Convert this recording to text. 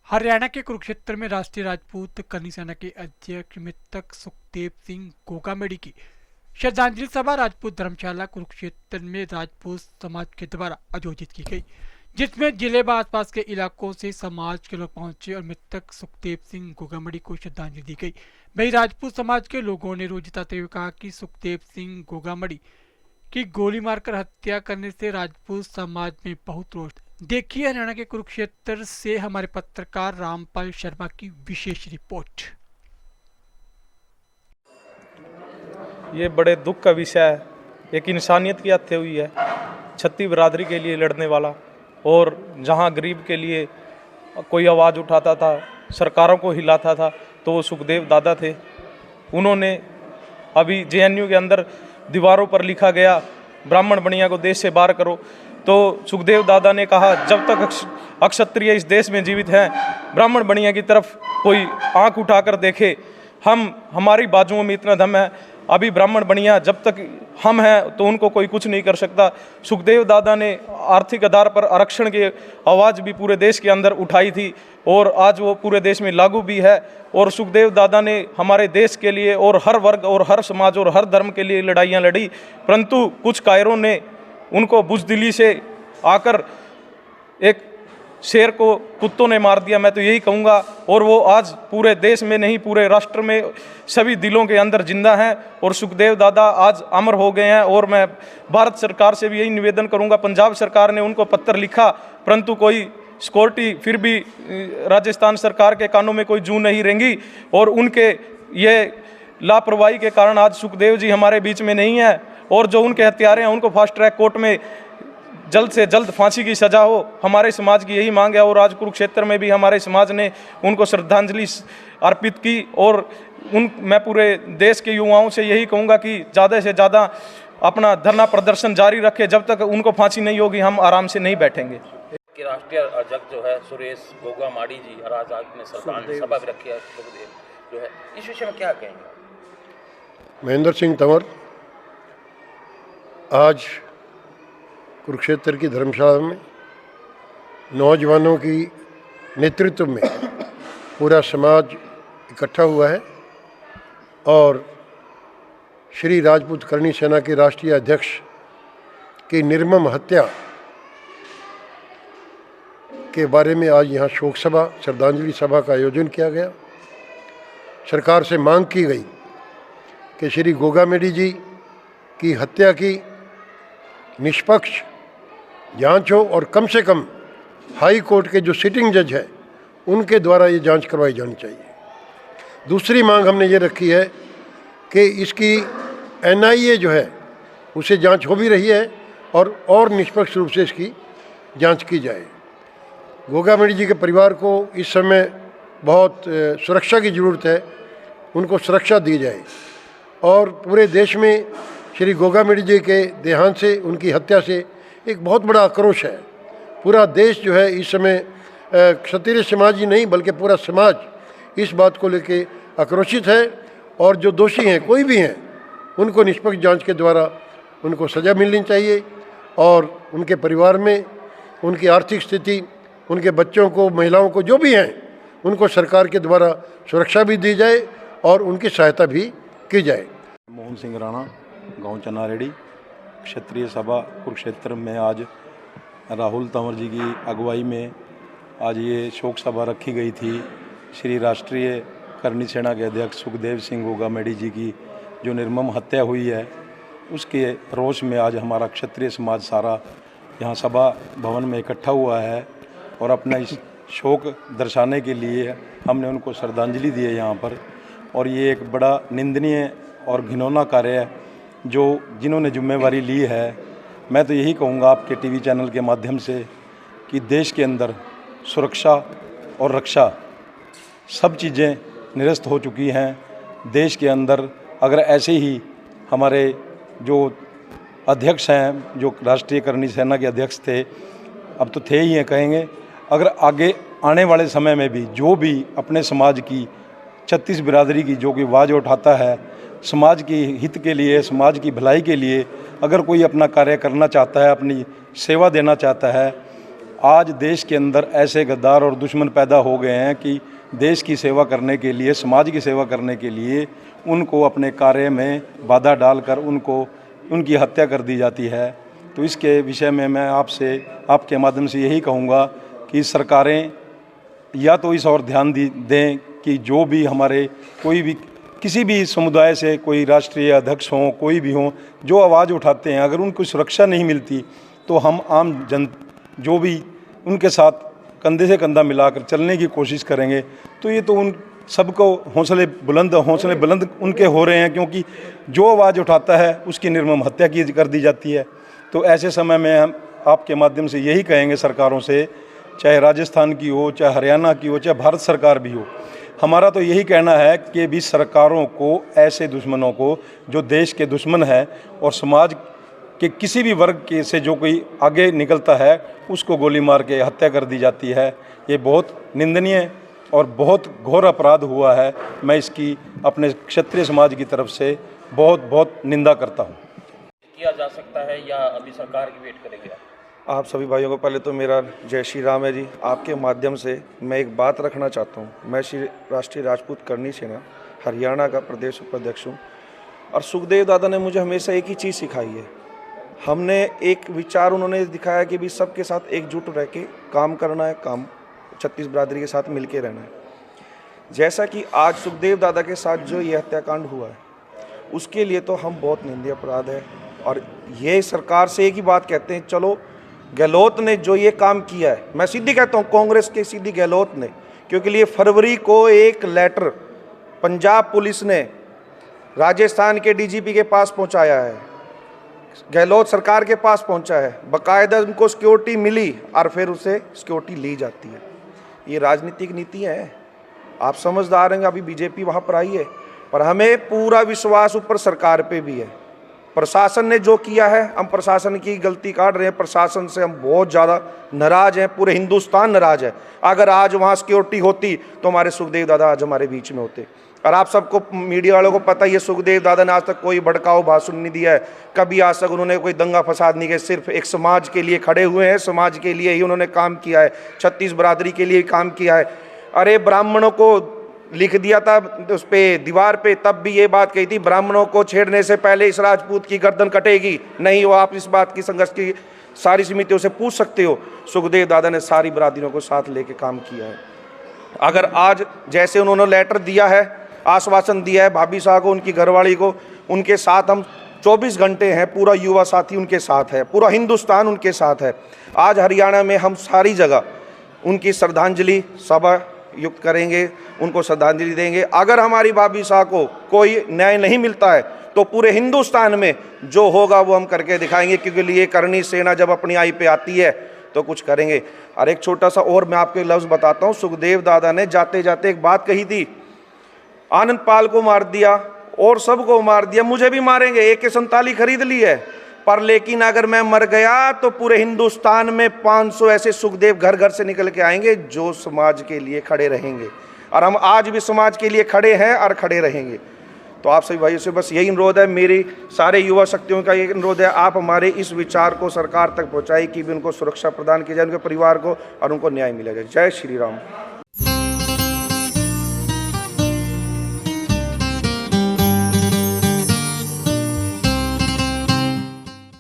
हरियाणा के कुरुक्षेत्र में राष्ट्रीय राजपूत करनी सेना के अध्यक्ष मृतक सुखदेव सिंह गोगामेडी की श्रद्धांजलि सभा राजपूत धर्मशाला कुरुक्षेत्र में राजपूत समाज के द्वारा आयोजित की गई, जिसमें जिले व आसपास के इलाकों से समाज के लोग पहुंचे और मृतक सुखदेव सिंह गोगामेडी को श्रद्धांजलि दी गई। वही राजपूत समाज के लोगों ने रोष जताते हुए कहा कि सुखदेव सिंह गोगामेडी की गोली मारकर हत्या करने से राजपूत समाज में बहुत रोष। देखिए हरियाणा के कुरुक्षेत्र से हमारे पत्रकार रामपाल शर्मा की विशेष रिपोर्ट। ये बड़े दुख का विषय है। एक इंसानियत की हत्या हुई है, छत्ती बिरादरी के लिए लड़ने वाला, और जहां गरीब के लिए कोई आवाज़ उठाता था, सरकारों को हिलाता था, तो वो सुखदेव दादा थे। उन्होंने अभी जेएनयू के अंदर दीवारों पर लिखा गया ब्राह्मण बनिया को देश से बाहर करो, तो सुखदेव दादा ने कहा जब तक अक्षत्रिय इस देश में जीवित हैं, ब्राह्मण बनिया की तरफ कोई आंख उठाकर देखे, हमारी बाजुओं में इतना दम है। अभी ब्राह्मण बनिया जब तक हम हैं तो उनको कोई कुछ नहीं कर सकता। सुखदेव दादा ने आर्थिक आधार पर आरक्षण की आवाज़ भी पूरे देश के अंदर उठाई थी, और आज वो पूरे देश में लागू भी है। और सुखदेव दादा ने हमारे देश के लिए और हर वर्ग और हर समाज और हर धर्म के लिए लड़ाइयाँ लड़ी, परंतु कुछ कायरों ने उनको बुज़दिली से आकर एक शेर को कुत्तों ने मार दिया, मैं तो यही कहूँगा। और वो आज पूरे देश में नहीं, पूरे राष्ट्र में सभी दिलों के अंदर जिंदा हैं, और सुखदेव दादा आज अमर हो गए हैं। और मैं भारत सरकार से भी यही निवेदन करूँगा, पंजाब सरकार ने उनको पत्र लिखा, परंतु कोई सिक्योरिटी फिर भी राजस्थान सरकार के कानों में कोई जू नहीं रेंगी, और उनके ये लापरवाही के कारण आज सुखदेव जी हमारे बीच में नहीं है। और जो उनके हत्यारे हैं उनको फास्ट ट्रैक कोर्ट में जल्द से जल्द फांसी की सज़ा हो, हमारे समाज की यही मांग है। और आज कुरुक्षेत्र में भी हमारे समाज ने उनको श्रद्धांजलि अर्पित की। और मैं पूरे देश के युवाओं से यही कहूँगा कि ज़्यादा से ज़्यादा अपना धरना प्रदर्शन जारी रखें, जब तक उनको फांसी नहीं होगी हम आराम से नहीं बैठेंगे। कि राष्ट्रीय अध्यक्ष जो है सुरेश गोगामाडी जी और आज आपने श्रद्धांजलि सभा रखी है, जो है इस विषय में क्या कहेंगे? महेंद्र सिंह तंवर आज कुरुक्षेत्र की धर्मशाला में नौजवानों की नेतृत्व में पूरा समाज इकट्ठा हुआ है, और श्री राजपूत करनी सेना के राष्ट्रीय अध्यक्ष की निर्मम हत्या के बारे में आज यहाँ शोक सभा, श्रद्धांजलि सभा का आयोजन किया गया। सरकार से मांग की गई कि श्री गोगामेडी जी की हत्या की निष्पक्ष जांच हो, और कम से कम हाई कोर्ट के जो सिटिंग जज है उनके द्वारा ये जांच करवाई जानी चाहिए। दूसरी मांग हमने ये रखी है कि इसकी एनआईए जो है उसे जांच हो भी रही है, और निष्पक्ष रूप से इसकी जांच की जाए। गोगामेडी जी के परिवार को इस समय बहुत सुरक्षा की ज़रूरत है, उनको सुरक्षा दी जाए। और पूरे देश में श्री गोगामेडी जी के देहांत से, उनकी हत्या से एक बहुत बड़ा आक्रोश है। पूरा देश जो है इस समय क्षत्रिय समाज ही नहीं बल्कि पूरा समाज इस बात को लेके आक्रोशित है, और जो दोषी हैं कोई भी हैं उनको निष्पक्ष जांच के द्वारा उनको सज़ा मिलनी चाहिए, और उनके परिवार में उनकी आर्थिक स्थिति, उनके बच्चों को, महिलाओं को, जो भी हैं उनको सरकार के द्वारा सुरक्षा भी दी जाए और उनकी सहायता भी की जाए। मोहन सिंह राणा, गांव चनारेडी, क्षेत्रीय सभा कुरुक्षेत्र में आज राहुल तंवर जी की अगुवाई में आज ये शोक सभा रखी गई थी। श्री राष्ट्रीय करनी सेना के अध्यक्ष सुखदेव सिंह गोगामेडी जी की जो निर्मम हत्या हुई है, उसके रोष में आज हमारा क्षत्रिय समाज सारा यहाँ सभा भवन में इकट्ठा हुआ है, और अपना इस शोक दर्शाने के लिए हमने उनको श्रद्धांजलि दी है यहाँ पर। और ये एक बड़ा निंदनीय और घिनौना कार्य है जो जिन्होंने जिम्मेवारी ली है। मैं तो यही कहूँगा आपके टीवी चैनल के माध्यम से कि देश के अंदर सुरक्षा और रक्षा सब चीज़ें निरस्त हो चुकी हैं। देश के अंदर अगर ऐसे ही हमारे जो अध्यक्ष हैं, जो राष्ट्रीय करनी सेना के अध्यक्ष थे, अब तो थे ही हैं कहेंगे, अगर आगे आने वाले समय में भी जो भी अपने समाज की छत्तीस बिरादरी की जो कि आवाज़ उठाता है, समाज की हित के लिए, समाज की भलाई के लिए, अगर कोई अपना कार्य करना चाहता है, अपनी सेवा देना चाहता है, आज देश के अंदर ऐसे गद्दार और दुश्मन पैदा हो गए हैं कि देश की सेवा करने के लिए, समाज की सेवा करने के लिए उनको अपने कार्य में बाधा डालकर उनकी हत्या कर दी जाती है। तो इसके विषय में मैं आपके माध्यम से यही कहूँगा कि सरकारें या तो इस और ध्यान दें कि जो भी हमारे कोई भी किसी भी समुदाय से कोई राष्ट्रीय अध्यक्ष हों, कोई भी हों, जो आवाज़ उठाते हैं, अगर उनको सुरक्षा नहीं मिलती तो हम आम जन जो भी उनके साथ कंधे से कंधा मिलाकर चलने की कोशिश करेंगे। तो ये तो उन सबको हौसले बुलंद उनके हो रहे हैं, क्योंकि जो आवाज़ उठाता है उसकी निर्मम हत्या कर दी जाती है। तो ऐसे समय में हम आपके माध्यम से यही कहेंगे सरकारों से, चाहे राजस्थान की हो, चाहे हरियाणा की हो, चाहे भारत सरकार भी हो, हमारा तो यही कहना है कि भी सरकारों को ऐसे दुश्मनों को जो देश के दुश्मन है और समाज के किसी भी वर्ग के से जो कोई आगे निकलता है उसको गोली मार के हत्या कर दी जाती है। ये बहुत निंदनीय और बहुत घोर अपराध हुआ है। मैं इसकी अपने क्षत्रिय समाज की तरफ से बहुत निंदा करता हूँ। किया जा सकता है या अभी सरकार की वेट करेगी? आप सभी भाइयों को पहले तो मेरा जय श्री राम है जी। आपके माध्यम से मैं एक बात रखना चाहता हूँ। मैं श्री राष्ट्रीय राजपूत करनी सेना हरियाणा का प्रदेश उपाध्यक्ष हूँ और सुखदेव दादा ने मुझे हमेशा एक ही चीज़ सिखाई है। हमने एक विचार उन्होंने दिखाया कि भी सबके साथ एकजुट रह के काम करना है, काम छत्तीस बिरादरी के साथ मिलके रहना है। जैसा कि आज सुखदेव दादा के साथ जो ये हत्याकांड हुआ है उसके लिए तो हम बहुत निंदनीय अपराध है और ये सरकार से एक ही बात कहते हैं, चलो गहलोत ने जो ये काम किया है, मैं सीधी कहता हूँ कांग्रेस के सीधी गहलोत ने, क्योंकि लिए फरवरी को एक लेटर पंजाब पुलिस ने राजस्थान के डीजीपी के पास पहुँचाया है, गहलोत सरकार के पास पहुँचा है, बाकायदा उनको सिक्योरिटी मिली और फिर उसे सिक्योरिटी ली जाती है। ये राजनीतिक नीति है। आप समझदार हैं, अभी बीजेपी वहाँ पर आई है, पर हमें पूरा विश्वास ऊपर सरकार पे भी है। प्रशासन ने जो किया है, हम प्रशासन की गलती काट रहे हैं, प्रशासन से हम बहुत ज़्यादा नाराज़ हैं, पूरे हिंदुस्तान नाराज़ है। अगर आज वहाँ सिक्योरिटी होती तो हमारे सुखदेव दादा आज हमारे बीच में होते। और आप सबको मीडिया वालों को पता ही है, सुखदेव दादा ने आज तक कोई भड़काऊ भाषण नहीं दिया है, कभी आज तक उन्होंने कोई दंगा फसाद नहीं किया, सिर्फ एक समाज के लिए खड़े हुए हैं, समाज के लिए ही उन्होंने काम किया है, छत्तीस बिरादरी के लिए काम किया है। अरे ब्राह्मणों को लिख दिया था उस पे दीवार पे, तब भी ये बात कही थी ब्राह्मणों को छेड़ने से पहले इस राजपूत की गर्दन कटेगी। नहीं, वो आप इस बात की संघर्ष की सारी समितियों से पूछ सकते हो। सुखदेव दादा ने सारी बिरादरियों को साथ लेके काम किया है। अगर आज जैसे उन्होंने लेटर दिया है, आश्वासन दिया है भाभी साहब को, उनकी घरवाली को, उनके साथ हम 24 घंटे हैं, पूरा युवा साथी उनके साथ है, पूरा हिंदुस्तान उनके साथ है। आज हरियाणा में हम सारी जगह उनकी श्रद्धांजलि सभा युक्त करेंगे, उनको श्रद्धांजलि देंगे। अगर हमारी भाभी साहब को कोई न्याय नहीं मिलता है तो पूरे हिंदुस्तान में जो होगा वो हम करके दिखाएंगे, क्योंकि लिए करनी सेना जब अपनी आई पे आती है तो कुछ करेंगे। और एक छोटा सा और मैं आपको लफ्ज़ बताता हूँ, सुखदेव दादा ने जाते जाते एक बात कही थी, आनंद पाल को मार दिया और सबको मार दिया, मुझे भी मारेंगे, AK-47 खरीद ली है, पर लेकिन अगर मैं मर गया तो पूरे हिंदुस्तान में 500 ऐसे सुखदेव घर घर से निकल के आएंगे जो समाज के लिए खड़े रहेंगे। और हम आज भी समाज के लिए खड़े हैं और खड़े रहेंगे। तो आप सभी भाइयों से बस यही अनुरोध है, मेरी सारे युवा शक्तियों का ये अनुरोध है, आप हमारे इस विचार को सरकार तक पहुँचाएं कि भी उनको सुरक्षा प्रदान की जाए, उनके परिवार को, और उनको न्याय मिला जाए। जय श्री राम।